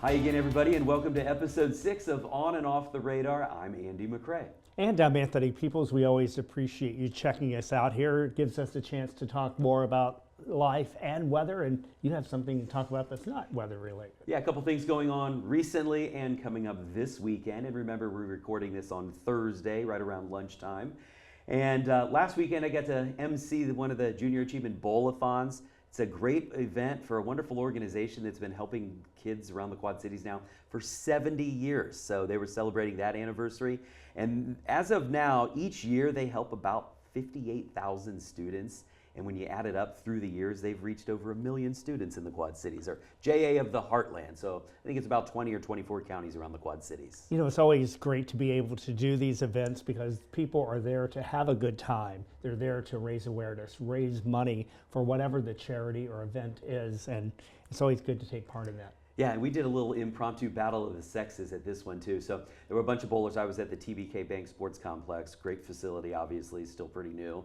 Hi again, everybody, and welcome to episode 6 of On and Off the Radar. I'm Andy McCrae. And I'm Anthony Peoples. We always appreciate you checking us out here. It gives us a chance to talk more about life and weather, and you have something to talk about that's not weather related. Yeah, a couple things going on recently and coming up this weekend. And remember, we're recording this on Thursday, right around lunchtime. And last weekend, I got to MC one of the Junior Achievement Bowl-a-thons. It's a great event for a wonderful organization that's been helping kids around the Quad Cities now for 70 years. So they were celebrating that anniversary. And as of now, each year they help about 58,000 students. And when you add it up through the years, they've reached over 1 million students in the Quad Cities, or JA of the Heartland. So I think it's about 20 or 24 counties around the Quad Cities. You know, it's always great to be able to do these events because people are there to have a good time. They're there to raise awareness, raise money for whatever the charity or event is, and it's always good to take part in that. Yeah, and we did a little impromptu battle of the sexes at this one too. So there were a bunch of bowlers. I was at the TBK Bank Sports Complex. Great facility, obviously, still pretty new.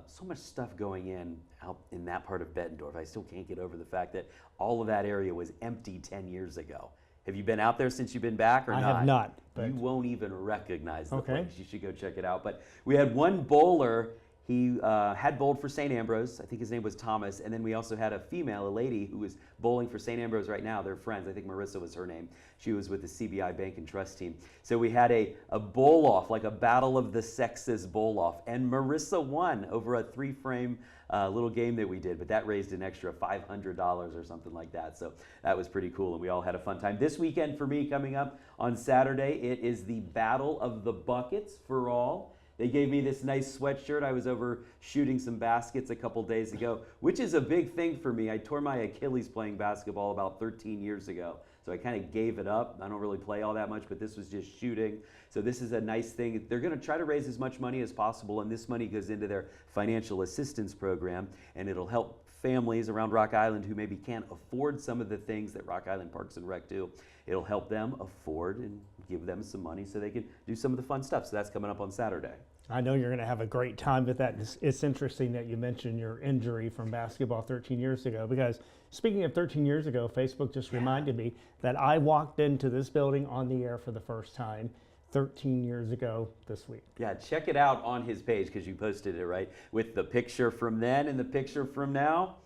So much stuff going in out in that part of Bettendorf. I still can't get over the fact that all of that area was empty 10 years ago. Have you been out there since you've been back or not? I have not. But you won't even recognize the Okay. place. You should go check it out. But we had one bowler. He had bowled for St. Ambrose. I think his name was Thomas. And then we also had a female, a lady who was bowling for St. Ambrose right now. They're friends. I think Marissa was her name. She was with the CBI Bank and Trust team. So we had a bowl-off, like a battle of the sexes bowl-off. And Marissa won over a 3-frame little game that we did. But that raised an extra $500 or something like that. So that was pretty cool. And we all had a fun time. This weekend for me, coming up on Saturday, it is the Battle of the Buckets for all. They gave me this nice sweatshirt. I was over shooting some baskets a couple days ago, which is a big thing for me. I tore my Achilles playing basketball about 13 years ago. So I kind of gave it up. I don't really play all that much, but this was just shooting. So this is a nice thing. They're going to try to raise as much money as possible, and this money goes into their financial assistance program, and it'll help families around Rock Island who maybe can't afford some of the things that Rock Island Parks and Rec do. It'll help them afford and give them some money so they can do some of the fun stuff. So that's coming up on Saturday. I know you're going to have a great time with that. It's interesting that you mentioned your injury from basketball 13 years ago, because speaking of 13 years ago, Facebook just reminded me that I walked into this building on the air for the first time 13 years ago this week. Yeah, check it out on his page because you posted it, right? With the picture from then and the picture from now.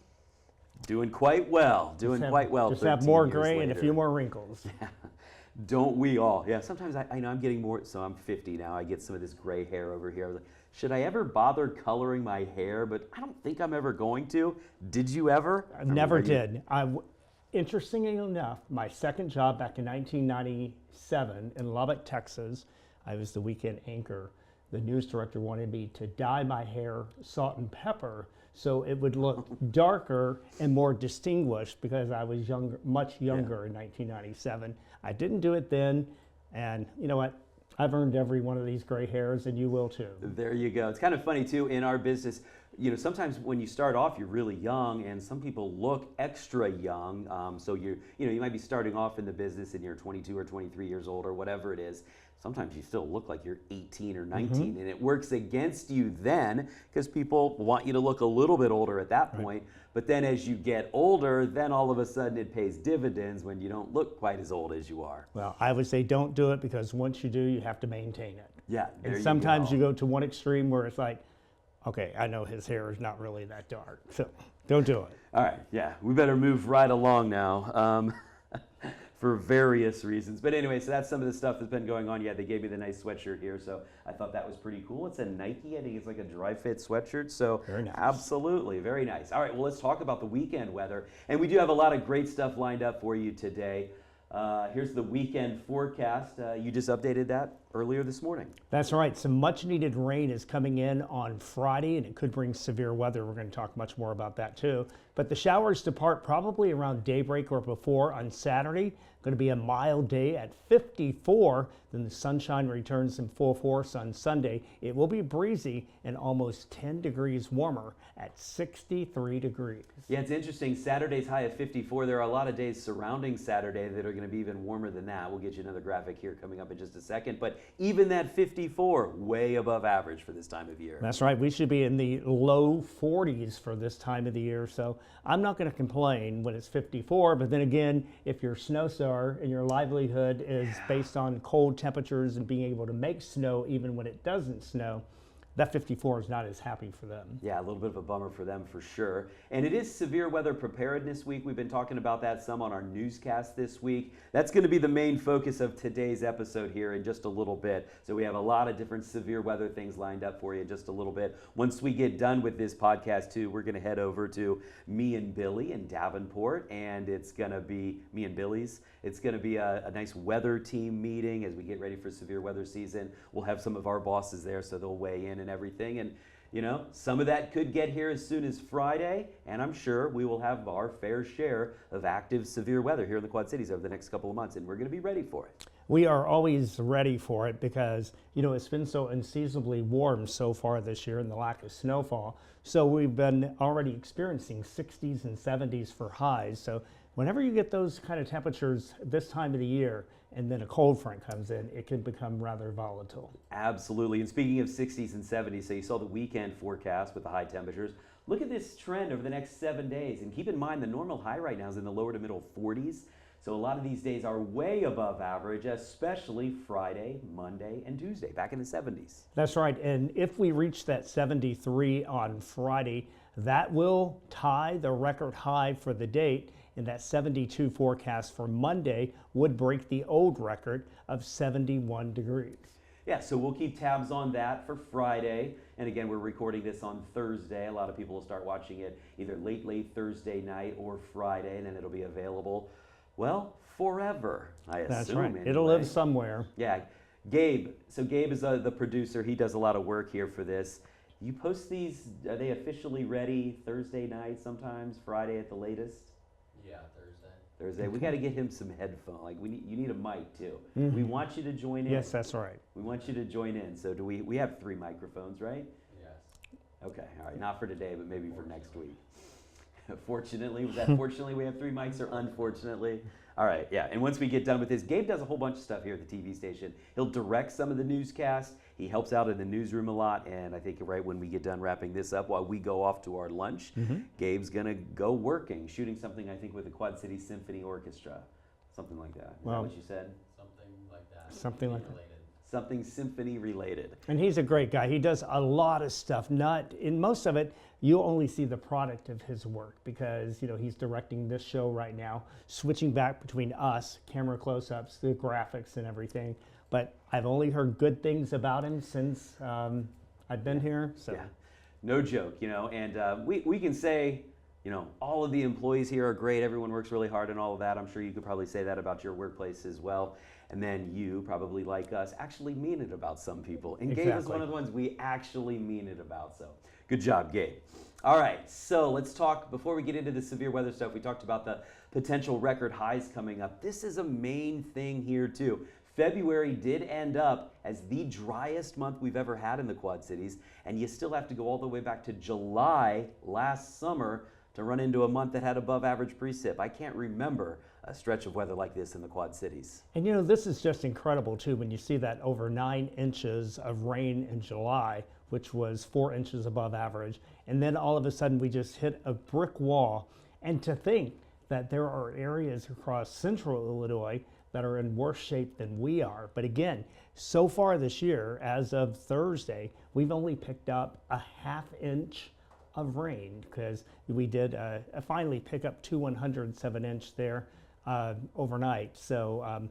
Doing quite well. Doing quite well. Just have more gray and a few more wrinkles. Don't we all? Yeah, sometimes I know I'm getting more, so I'm 50 now. I get some of this gray hair over here. I was like, should I ever bother coloring my hair? But I don't think I'm ever going to. Did you ever? I never did. Interestingly enough, my second job back in 1997 in Lubbock, Texas, I was the weekend anchor. The news director wanted me to dye my hair salt and pepper so it would look darker and more distinguished because I was younger, much younger in 1997. I didn't do it then, and you know what? I've earned every one of these gray hairs, and you will too. There you go. It's kind of funny too in our business. You know, sometimes when you start off, you're really young, and some people look extra young. So you might be starting off in the business, and you're 22 or 23 years old, or whatever it is. Sometimes you still look like you're 18 or 19, and it works against you then because people want you to look a little bit older at that point. But then as you get older, then all of a sudden it pays dividends when you don't look quite as old as you are. Well, I would say don't do it because once you do, you have to maintain it. Yeah, and sometimes you go to one extreme where it's like, okay, I know his hair is not really that dark, so don't do it. All right, yeah, we better move right along now. For various reasons. But anyway, so that's some of the stuff that's been going on. Yeah, they gave me the nice sweatshirt here, so I thought that was pretty cool. It's a Nike, I think it's like a dry fit sweatshirt, so very nice. Absolutely, very nice. All right, well, let's talk about the weekend weather. And we do have a lot of great stuff lined up for you today. Here's the weekend forecast. You just updated that earlier this morning. That's right. Some much needed rain is coming in on Friday, and it could bring severe weather. We're going to talk much more about that too. But the showers depart probably around daybreak or before on Saturday. Going to be a mild day at 54. Then the sunshine returns in full force on Sunday. It will be breezy and almost 10 degrees warmer at 63 degrees. Yeah, it's interesting. Saturday's high of 54. There are a lot of days surrounding Saturday that are going to be even warmer than that. We'll get you another graphic here coming up in just a second. But Even that 54, way above average for this time of year. That's right. We should be in the low 40s for this time of the year. So I'm not going to complain when it's 54. But then again, if you're a snow star and your livelihood is based on cold temperatures and being able to make snow even when it doesn't snow, that 54 is not as happy for them. Yeah, a little bit of a bummer for them for sure. And it is Severe Weather Preparedness Week. We've been talking about that some on our newscast this week. That's going to be the main focus of today's episode here in just a little bit. So we have a lot of different severe weather things lined up for you in just a little bit. Once we get done with this podcast too, we're going to head over to me and Billy in Davenport, and it's going to be me and Billy's. It's going to be a nice weather team meeting as we get ready for severe weather season. We'll have some of our bosses there, so they'll weigh in and everything. And you know, some of that could get here as soon as Friday, and I'm sure we will have our fair share of active severe weather here in the Quad Cities over the next couple of months, and we're going to be ready for it. We are always ready for it because, you know, it's been so unseasonably warm so far this year and the lack of snowfall. So we've been already experiencing 60s and 70s for highs. So whenever you get those kind of temperatures this time of the year and then a cold front comes in, it can become rather volatile. Absolutely. And speaking of 60s and 70s, so you saw the weekend forecast with the high temperatures. Look at this trend over the next 7 days. And keep in mind, the normal high right now is in the lower to middle 40s. So a lot of these days are way above average, especially Friday, Monday, and Tuesday, back in the 70s. That's right. And if we reach that 73 on Friday, that will tie the record high for the date. And that 72 forecast for Monday would break the old record of 71 degrees. Yeah, so we'll keep tabs on that for Friday. And again, we're recording this on Thursday. A lot of people will start watching it either late Thursday night or Friday, and then it'll be available, well, forever, I assume. That's right. Anyway. It'll live somewhere. Yeah. Gabe. So Gabe is the producer. He does a lot of work here for this. You post these, are they officially ready Thursday night sometimes, Friday at the latest? Yeah, Thursday. Thursday. We got to get him some headphones. Like you need a mic too. We want you to join in. Yes, that's right. We want you to join in. So do we have 3 microphones, right? Yes. Okay. All right. Not for today, but maybe for next week. Fortunately, was that fortunately we have 3 mics or unfortunately? All right, yeah. And once we get done with this, Gabe does a whole bunch of stuff here at the TV station. He'll direct some of the newscasts. He helps out in the newsroom a lot. And I think right when we get done wrapping this up, while we go off to our lunch, Gabe's going to go working, shooting something, I think, with the Quad City Symphony Orchestra. Something like that. Is that what you said? Something like that. Something like that. Related. Something symphony related. And he's a great guy. He does a lot of stuff. Not in most of it, you'll only see the product of his work because, you know, he's directing this show right now, switching back between us, camera close-ups, the graphics and everything. But I've only heard good things about him since I've been here. So Yeah, no joke, you know, and we can say, you know, all of the employees here are great. Everyone works really hard and all of that. I'm sure you could probably say that about your workplace as well. And then you, probably like us, actually mean it about some people. And Gabe is Exactly. one of the ones we actually mean it about. So good job, Gabe. All right, so let's talk, before we get into the severe weather stuff, we talked about the potential record highs coming up. This is a main thing here too. February did end up as the driest month we've ever had in the Quad Cities, and you still have to go all the way back to July last summer to run into a month that had above average precip. I can't remember a stretch of weather like this in the Quad Cities. And you know, this is just incredible too when you see that over 9 inches of rain in July, which was 4 inches above average. And then all of a sudden we just hit a brick wall. And to think that there are areas across central Illinois that are in worse shape than we are. But again, so far this year, as of Thursday, we've only picked up a 1/2 inch of rain because we did finally pick up 2 107-inch there overnight. So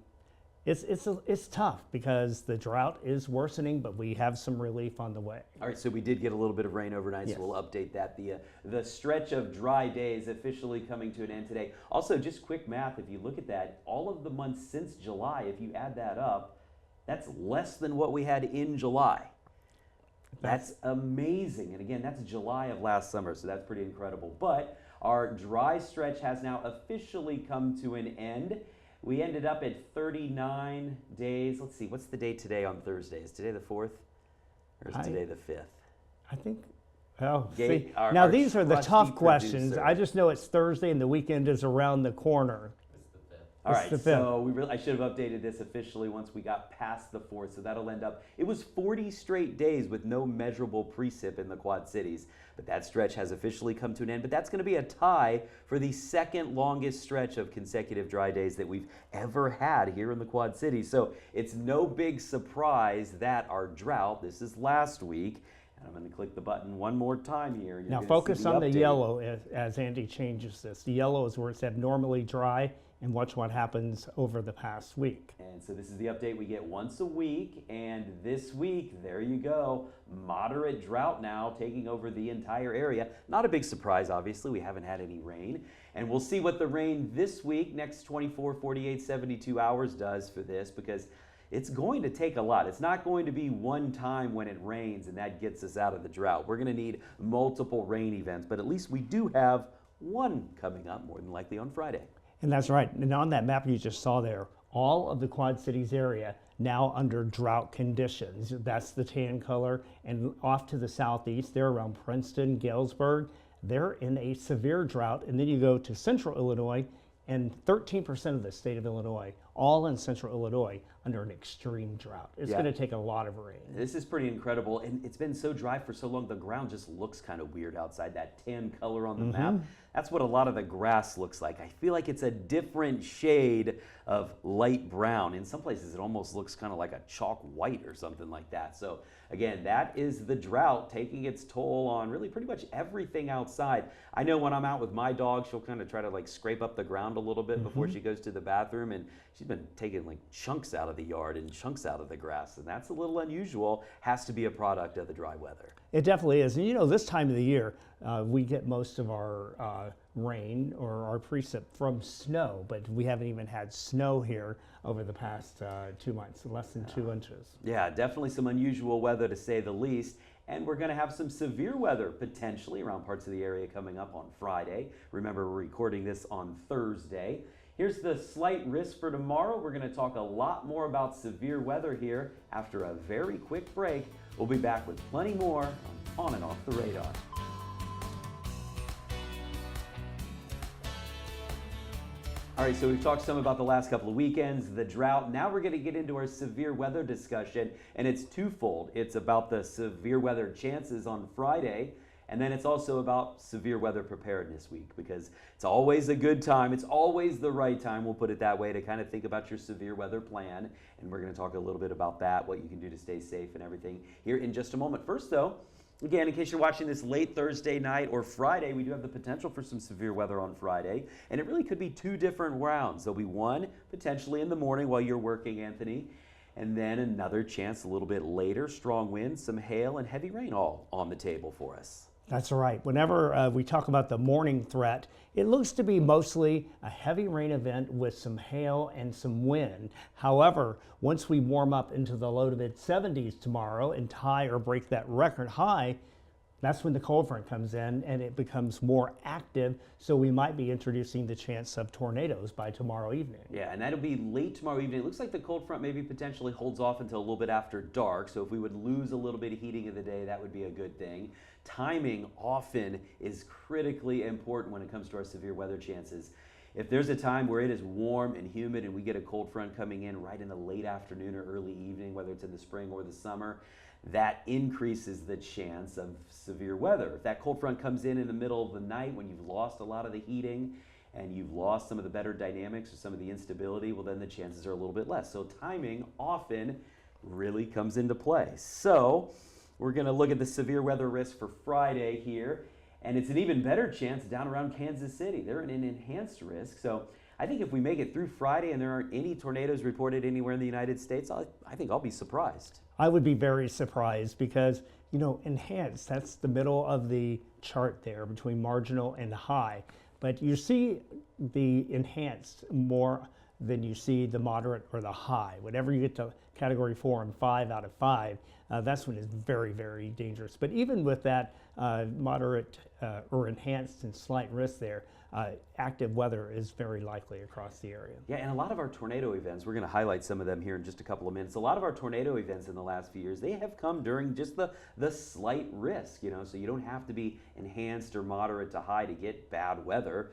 it's tough because the drought is worsening, but we have some relief on the way. All right, so we did get a little bit of rain overnight, Yes. so we'll update that. The stretch of dry days officially coming to an end today. Also, just quick math, if you look at that, all of the months since July, if you add that up, that's less than what we had in July. That's amazing. And again, that's July of last summer, so that's pretty incredible. But our dry stretch has now officially come to an end. We ended up at 39 days. Let's see, what's the date today on Thursday? Is today the 4th? Or is today the 5th? I think, oh, Gabe, see, our now these are the trusty tough questions. producer. I just know it's Thursday and the weekend is around the corner. It's the 5th. All It's right, the fifth. so I should have updated this officially once we got past the 4th, so that'll end up, it was 40 straight days with no measurable precip in the Quad Cities, but that stretch has officially come to an end, but that's going to be a tie for the second longest stretch of consecutive dry days that we've ever had here in the Quad Cities. So it's no big surprise that our drought, this is last week, and I'm going to click the button one more time here. And you're Now gonna focus see on the update. yellow as Andy changes this. The yellow is where it's abnormally dry, and watch what happens over the past week. And so this is the update we get once a week, and this week, there you go, moderate drought now taking over the entire area. Not a big surprise, obviously, we haven't had any rain. And we'll see what the rain this week, next 24, 48, 72 hours does for this, because it's going to take a lot. It's not going to be one time when it rains and that gets us out of the drought. We're going to need multiple rain events, but at least we do have one coming up more than likely on Friday. And that's right. And on that map you just saw there, all of the Quad Cities area now under drought conditions. That's the tan color. And off to the southeast, they're around Princeton, Galesburg. They're in a severe drought. And then you go to central Illinois, and 13% of the state of Illinois, all in central Illinois, under an extreme drought. It's Yeah. going to take a lot of rain. This is pretty incredible, and it's been so dry for so long, the ground just looks kind of weird outside. That tan color on the map, that's what a lot of the grass looks like. I feel like it's a different shade of light brown. In some places, it almost looks kind of like a chalk white or something like that. So again, that is the drought taking its toll on really pretty much everything outside. I know when I'm out with my dog, she'll kind of try to like scrape up the ground a little bit before she goes to the bathroom, and she's been taking like chunks out of the yard and chunks out of the grass, and that's a little unusual. Has to be a product of the dry weather. It definitely is. And you know, this time of the year, we get most of our rain or our precip from snow, but we haven't even had snow here over the past 2 months, less than 2 inches. Yeah, definitely some unusual weather to say the least. And we're going to have some severe weather potentially around parts of the area coming up on Friday. Remember, we're recording this on Thursday. Here's the slight risk for tomorrow. We're going to talk a lot more about severe weather here after a very quick break. We'll be back with plenty more on and Off the Radar. All right, so we've talked some about the last couple of weekends, the drought. Now we're going to get into our severe weather discussion, and it's twofold. It's about the severe weather chances on Friday, and then it's also about severe weather preparedness week, because it's always a good time. It's always the right time, we'll put it that way, to kind of think about your severe weather plan. And we're going to talk a little bit about that, what you can do to stay safe and everything here in just a moment. First, though, again, in case you're watching this late Thursday night or Friday, we do have the potential for some severe weather on Friday. And it really could be two different rounds. There'll be one potentially in the morning while you're working, Anthony, and then another chance a little bit later. Strong winds, some hail, and heavy rain all on the table for us. That's right. Whenever we talk about the morning threat, it looks to be mostly a heavy rain event with some hail and some wind. However, once we warm up into the low to mid 70s tomorrow and tie or break that record high, that's when the cold front comes in and it becomes more active. So we might be introducing the chance of tornadoes by tomorrow evening. Yeah, and that'll be late tomorrow evening. It looks like the cold front maybe potentially holds off until a little bit after dark. So if we would lose a little bit of heating of the day, that would be a good thing. Timing often is critically important when it comes to our severe weather chances. If there's a time where it is warm and humid and we get a cold front coming in right in the late afternoon or early evening, whether it's in the spring or the summer, that increases the chance of severe weather. If that cold front comes in the middle of the night when you've lost a lot of the heating and you've lost some of the better dynamics or some of the instability, well, then the chances are a little bit less. So timing often really comes into play. So we're going to look at the severe weather risk for Friday here, and it's an even better chance down around Kansas City. They're in an enhanced risk. So I think if we make it through Friday and there aren't any tornadoes reported anywhere in the United States, I think I'll be surprised. I would be very surprised because, you know, enhanced, that's the middle of the chart there between marginal and high. But you see the enhanced more than you see the moderate or the high. Whenever you get to category 4 and 5 out of 5, that's when it's very, very dangerous. But even with that moderate or enhanced and slight risk there, active weather is very likely across the area. Yeah, and a lot of our tornado events, we're going to highlight some of them here in just a couple of minutes. A lot of our tornado events in the last few years, they have come during just the slight risk, so you don't have to be enhanced or moderate to high to get bad weather.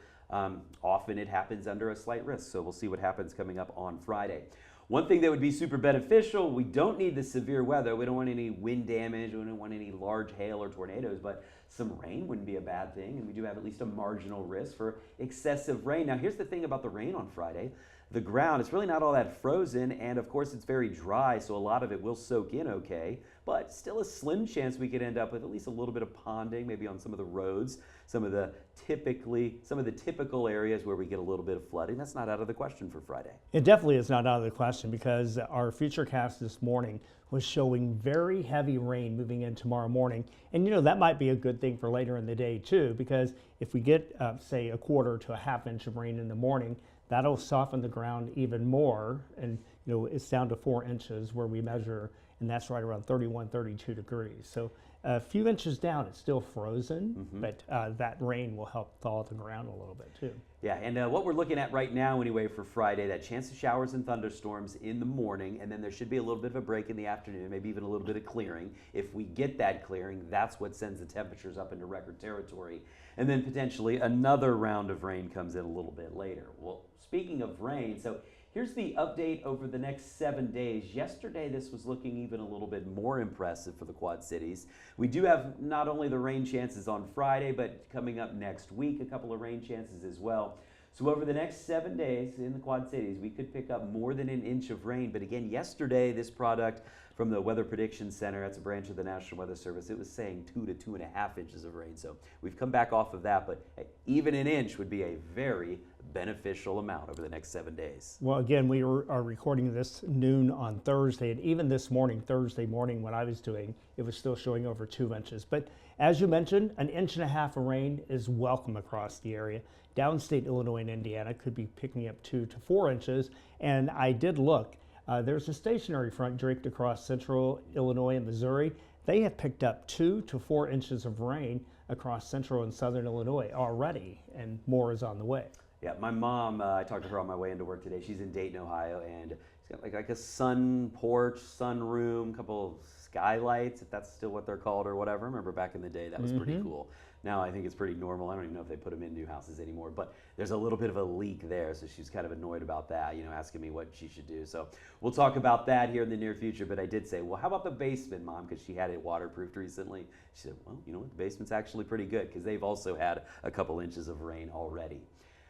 Often it happens under a slight risk, so we'll see what happens coming up on Friday. One thing that would be super beneficial, we don't need the severe weather. We don't want any wind damage. We don't want any large hail or tornadoes, but some rain wouldn't be a bad thing, and we do have at least a marginal risk for excessive rain. Now, here's the thing about the rain on Friday. The ground, it's really not all that frozen, and of course it's very dry, so a lot of it will soak in okay, but still a slim chance we could end up with at least a little bit of ponding, maybe on some of the roads, some of the typical areas where we get a little bit of flooding. That's not out of the question for Friday. It definitely is not out of the question, because our futurecast this morning was showing very heavy rain moving in tomorrow morning. And that might be a good thing for later in the day too, because if we get, say, a quarter to a half inch of rain in the morning, that'll soften the ground even more. And it's down to 4 inches where we measure, and that's right around 31, 32 degrees. So a few inches down, it's still frozen, but that rain will help thaw the ground a little bit too. Yeah, and what we're looking at right now anyway for Friday, that chance of showers and thunderstorms in the morning, and then there should be a little bit of a break in the afternoon, maybe even a little bit of clearing. If we get that clearing, that's what sends the temperatures up into record territory. And then potentially another round of rain comes in a little bit later. Well, speaking of rain, so here's the update over the next 7 days. Yesterday, this was looking even a little bit more impressive for the Quad Cities. We do have not only the rain chances on Friday, but coming up next week, a couple of rain chances as well. So over the next 7 days in the Quad Cities, we could pick up more than an inch of rain. But again, yesterday, this product from the Weather Prediction Center, that's a branch of the National Weather Service, it was saying 2 to 2.5 inches of rain. So we've come back off of that, but even an inch would be a very beneficial amount over the next 7 days. Well, again, we are recording this noon on Thursday, and even this morning, Thursday morning, when I was doing, it was still showing over 2 inches. But as you mentioned, an inch and a half of rain is welcome across the area. Downstate Illinois and Indiana could be picking up 2 to 4 inches, and I did look. There's a stationary front draped across central Illinois and Missouri. They have picked up 2 to 4 inches of rain across central and southern Illinois already, and more is on the way. Yeah, my mom, I talked to her on my way into work today. She's in Dayton, Ohio, and she's got like a sun porch, sun room, couple of skylights, if that's still what they're called or whatever. I remember back in the day, that was pretty cool. Now I think it's pretty normal. I don't even know if they put them in new houses anymore, but there's a little bit of a leak there, so she's kind of annoyed about that, asking me what she should do. So we'll talk about that here in the near future, but I did say, well, how about the basement, Mom? Because she had it waterproofed recently. She said, well, you know what, the basement's actually pretty good, because they've also had a couple inches of rain already.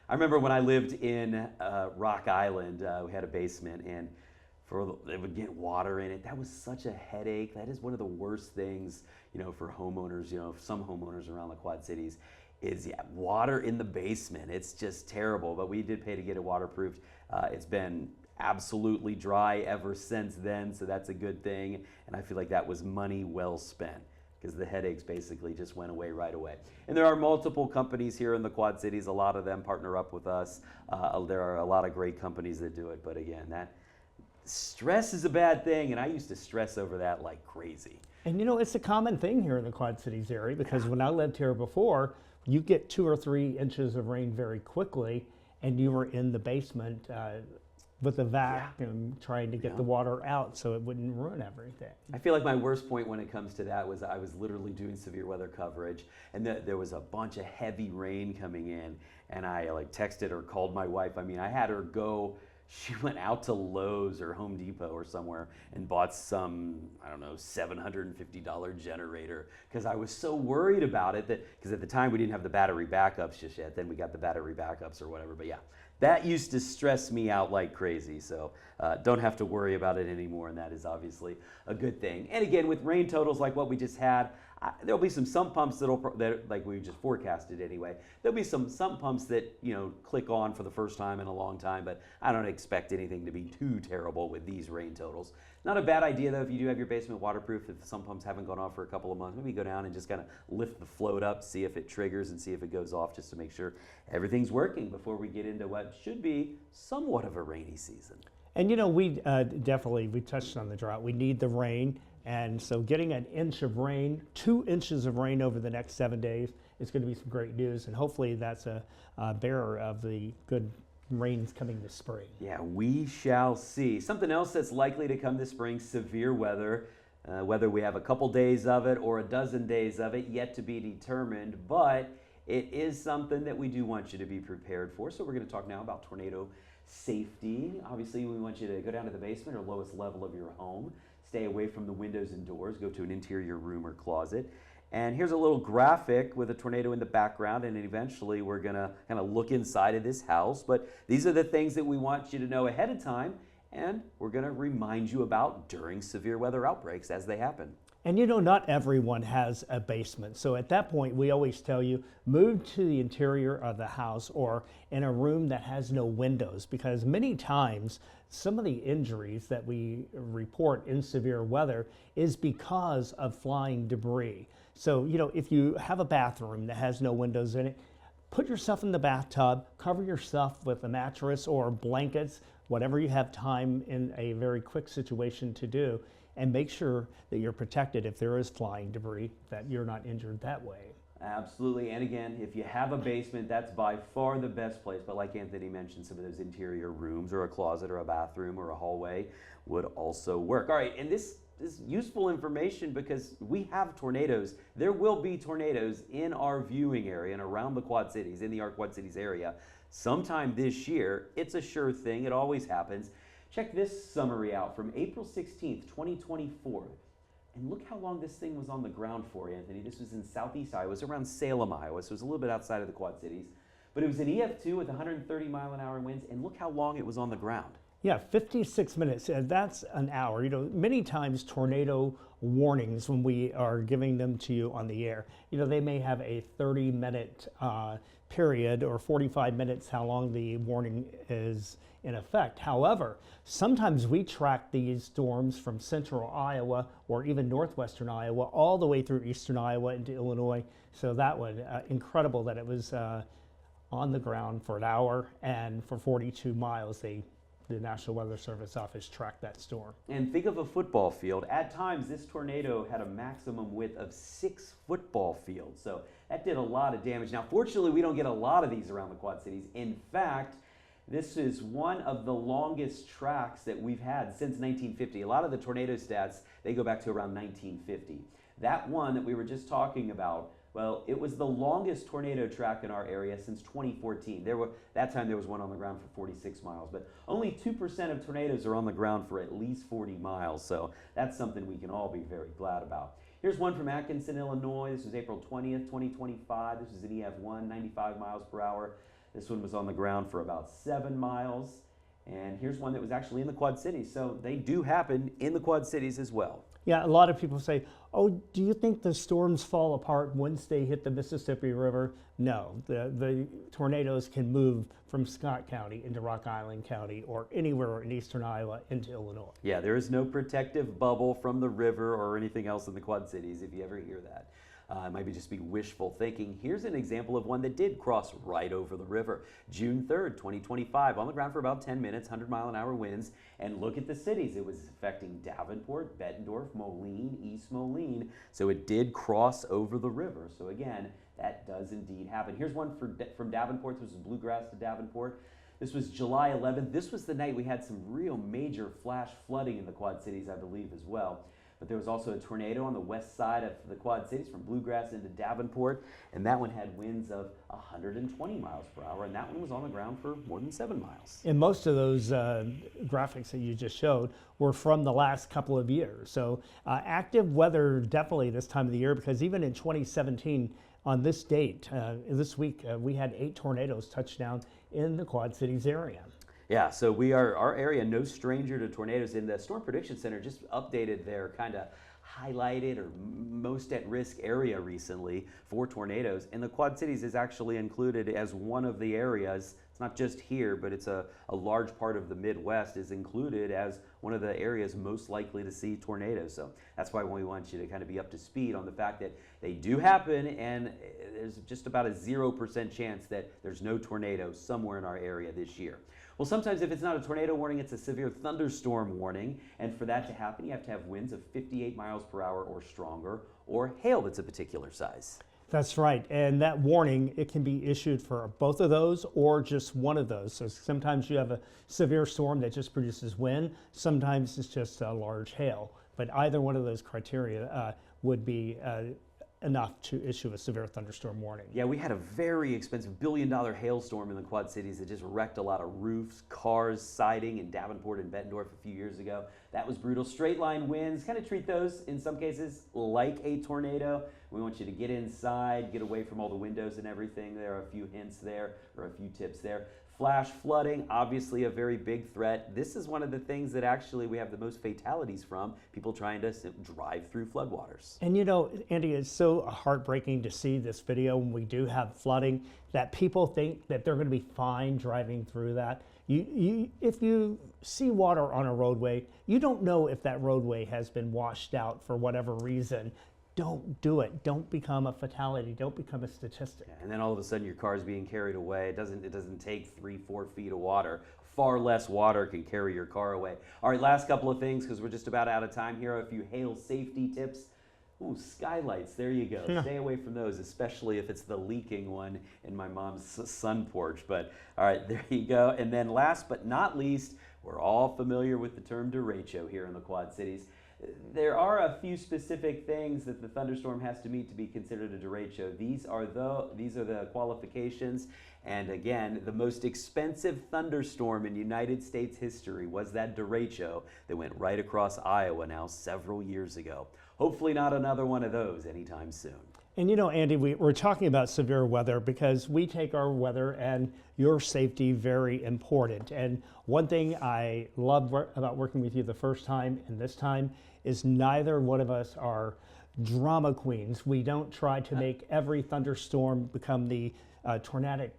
I remember when I lived in Rock Island, we had a basement, and it would get water in it. That was such a headache. That is one of the worst things, for homeowners, some homeowners around the Quad Cities, is water in the basement. It's just terrible, but we did pay to get it waterproofed. It's been absolutely dry ever since then, so that's a good thing, and I feel like that was money well spent, because the headaches basically just went away right away. And there are multiple companies here in the Quad Cities. A lot of them partner up with us. There are a lot of great companies that do it, but again, that stress is a bad thing, and I used to stress over that like crazy. And it's a common thing here in the Quad Cities area, because when I lived here before, you get 2 or 3 inches of rain very quickly, and you were in the basement with a vacuum trying to get the water out so it wouldn't ruin everything. I feel like my worst point when it comes to that was I was literally doing severe weather coverage, and there was a bunch of heavy rain coming in, and I texted or called my wife. I had her go. She went out to Lowe's or Home Depot or somewhere and bought some, $750 generator, because I was so worried about it, because at the time we didn't have the battery backups just yet. Then we got the battery backups or whatever. But yeah, that used to stress me out like crazy. So don't have to worry about it anymore, and that is obviously a good thing. And again, with rain totals like what we just had, there'll be some sump pumps that like we just forecasted anyway. There'll be some sump pumps that click on for the first time in a long time, but I don't expect anything to be too terrible with these rain totals. Not a bad idea though, if you do have your basement waterproof, if the sump pumps haven't gone off for a couple of months, maybe go down and just kind of lift the float up, see if it triggers and see if it goes off, just to make sure everything's working before we get into what should be somewhat of a rainy season. And we touched on the drought. We need the rain. And so getting an inch of rain, 2 inches of rain over the next 7 days is going to be some great news. And hopefully that's a bearer of the good rains coming this spring. Yeah, we shall see. Something else that's likely to come this spring, severe weather. Whether we have a couple days of it or a dozen days of it, yet to be determined. But it is something that we do want you to be prepared for. So we're going to talk now about tornado safety. Obviously, we want you to go down to the basement or lowest level of your home. Stay away from the windows and doors. Go to an interior room or closet. And here's a little graphic with a tornado in the background, and eventually we're going to kind of look inside of this house. But these are the things that we want you to know ahead of time, and we're going to remind you about during severe weather outbreaks as they happen. And you know, not everyone has a basement. So at that point, we always tell you, move to the interior of the house or in a room that has no windows, because many times some of the injuries that we report in severe weather is because of flying debris. So, you know, if you have a bathroom that has no windows in it, put yourself in the bathtub, cover yourself with a mattress or blankets, whatever you have time in a very quick situation to do, and make sure that you're protected if there is flying debris, that you're not injured that way. Absolutely. And again, if you have a basement, that's by far the best place. But like Anthony mentioned, some of those interior rooms or a closet or a bathroom or a hallway would also work. All right, and this is useful information because we have tornadoes. There will be tornadoes in our viewing area and around the Quad Cities, in the Quad Cities area. Sometime this year, it's a sure thing. It always happens. Check this summary out from April 16th, 2024. And look how long this thing was on the ground for, Anthony. This was in southeast Iowa. It was around Salem, Iowa, so it was a little bit outside of the Quad Cities. But it was an EF2 with 130 mile an hour winds, and look how long it was on the ground. Yeah, 56 minutes, that's an hour. You know, many times tornado warnings, when we are giving them to you on the air, you know, they may have a 30-minute period or 45 minutes, how long the warning is in effect. However, sometimes we track these storms from central Iowa or even northwestern Iowa all the way through eastern Iowa into Illinois. So that one, incredible that it was on the ground for an hour, and for 42 miles, the National Weather Service office tracked that storm. And think of a football field. At times, this tornado had a maximum width of 6 football fields. So that did a lot of damage. Now, fortunately, we don't get a lot of these around the Quad Cities. In fact, this is one of the longest tracks that we've had since 1950. A lot of the tornado stats, they go back to around 1950. That one that we were just talking about, well, it was the longest tornado track in our area since 2014. That time there was one on the ground for 46 miles, but only 2% of tornadoes are on the ground for at least 40 miles, so that's something we can all be very glad about. Here's one from Atkinson, Illinois. This was April 20th, 2025. This was an EF1, 95 miles per hour. This one was on the ground for about 7 miles. And here's one that was actually in the Quad Cities, so they do happen in the Quad Cities as well. Yeah, a lot of people say, oh, do you think the storms fall apart once they hit the Mississippi River? No, the tornadoes can move from Scott County into Rock Island County or anywhere in eastern Iowa into Illinois. Yeah, there is no protective bubble from the river or anything else in the Quad Cities, if you ever hear that. It might just be wishful thinking. Here's an example of one that did cross right over the river. June 3rd, 2025, on the ground for about 10 minutes, 100 mile an hour winds. And look at the cities. It was affecting Davenport, Bettendorf, Moline, East Moline. So it did cross over the river. So again, that does indeed happen. Here's one from Davenport. This was Bluegrass to Davenport. This was July 11th. This was the night we had some real major flash flooding in the Quad Cities, I believe, as well. But there was also a tornado on the west side of the Quad Cities from Bluegrass into Davenport, and that one had winds of 120 miles per hour, and that one was on the ground for more than 7 miles. And most of those graphics that you just showed were from the last couple of years. So active weather definitely this time of the year, because even in 2017, on this date, this week, we had 8 tornadoes touch down in the Quad Cities area. Yeah, so our area, no stranger to tornadoes. And the Storm Prediction Center just updated their kind of highlighted or most at-risk area recently for tornadoes. And the Quad Cities is actually included as one of the areas. It's not just here, but it's a large part of the Midwest is included as one of the areas most likely to see tornadoes. So that's why we want you to kind of be up to speed on the fact that they do happen, and there's just about a 0% chance that there's no tornado somewhere in our area this year. Well, sometimes if it's not a tornado warning, it's a severe thunderstorm warning. And for that to happen, you have to have winds of 58 miles per hour or stronger, or hail that's a particular size. That's right. And that warning, it can be issued for both of those or just one of those. So sometimes you have a severe storm that just produces wind. Sometimes it's just a large hail. But either one of those criteria would be enough to issue a severe thunderstorm warning. Yeah, we had a very expensive $1 billion hailstorm in the Quad Cities that just wrecked a lot of roofs, cars, siding in Davenport and Bettendorf a few years ago. That was brutal. Straight line winds, kind of treat those in some cases like a tornado. We want you to get inside, get away from all the windows and everything. There are a few hints there, or a few tips there. Flash flooding, obviously a very big threat. This is one of the things that actually we have the most fatalities from, people trying to drive through floodwaters. And you know, Andy, it's so heartbreaking to see this video when we do have flooding that people think that they're going to be fine driving through that. If you see water on a roadway, you don't know if that roadway has been washed out for whatever reason. Don't do it. Don't become a fatality. Don't become a statistic. Yeah, and then all of a sudden your car's being carried away. It doesn't take 3-4 feet of water. Far less water can carry your car away. All right, last couple of things because we're just about out of time. Here are a few hail safety tips. Ooh, skylights, there you go. Stay away from those, especially if it's the leaking one in my mom's sun porch. But all right, there you go. And then last but not least, we're all familiar with the term derecho here in the Quad Cities. There are a few specific things that the thunderstorm has to meet to be considered a derecho. These are the qualifications. And again, the most expensive thunderstorm in United States history was that derecho that went right across Iowa now several years ago. Hopefully not another one of those anytime soon. And you know, Andy, we're talking about severe weather because we take our weather and your safety very important. And one thing I loved about working with you the first time and this time is neither one of us are drama queens. We don't try to make every thunderstorm become the tornadic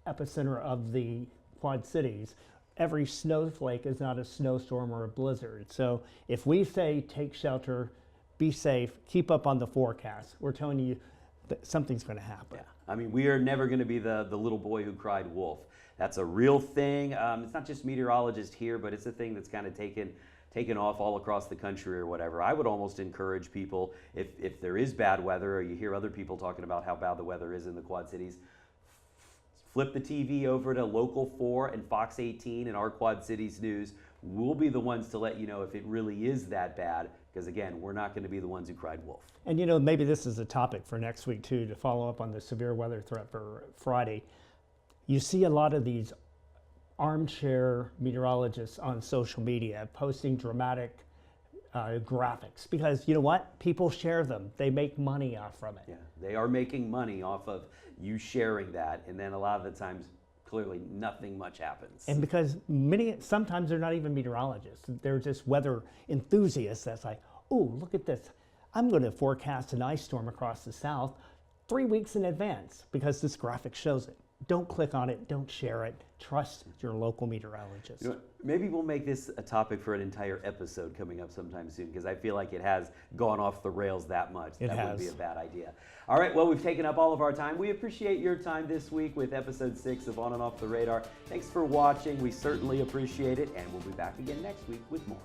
epicenter of the Quad Cities. Every snowflake is not a snowstorm or a blizzard. So if we say take shelter, be safe, keep up on the forecast, we're telling you that something's going to happen. Yeah. I mean, we are never going to be the little boy who cried wolf. That's a real thing. It's not just meteorologists here, but it's a thing that's kind of taken off all across the country or whatever. I would almost encourage people, if there is bad weather or you hear other people talking about how bad the weather is in the Quad Cities, flip the TV over to Local 4 and Fox 18 and our Quad Cities News. We'll be the ones to let you know if it really is that bad, because again, we're not going to be the ones who cried wolf. And you know, maybe this is a topic for next week too, to follow up on the severe weather threat for Friday. You see a lot of these armchair meteorologists on social media posting dramatic graphics because you know what? People share them. They make money off from it. Yeah, they are making money off of you sharing that, and then a lot of the times, clearly nothing much happens. And because sometimes they're not even meteorologists. They're just weather enthusiasts that's like, oh, look at this. I'm going to forecast an ice storm across the south 3 weeks in advance because this graphic shows it. Don't click on it. Don't share it. Trust your local meteorologist. You know, maybe we'll make this a topic for an entire episode coming up sometime soon because I feel like it has gone off the rails that much. That would be a bad idea. All right, well, we've taken up all of our time. We appreciate your time this week with episode 6 of On and Off the Radar. Thanks for watching. We certainly appreciate it, and we'll be back again next week with more.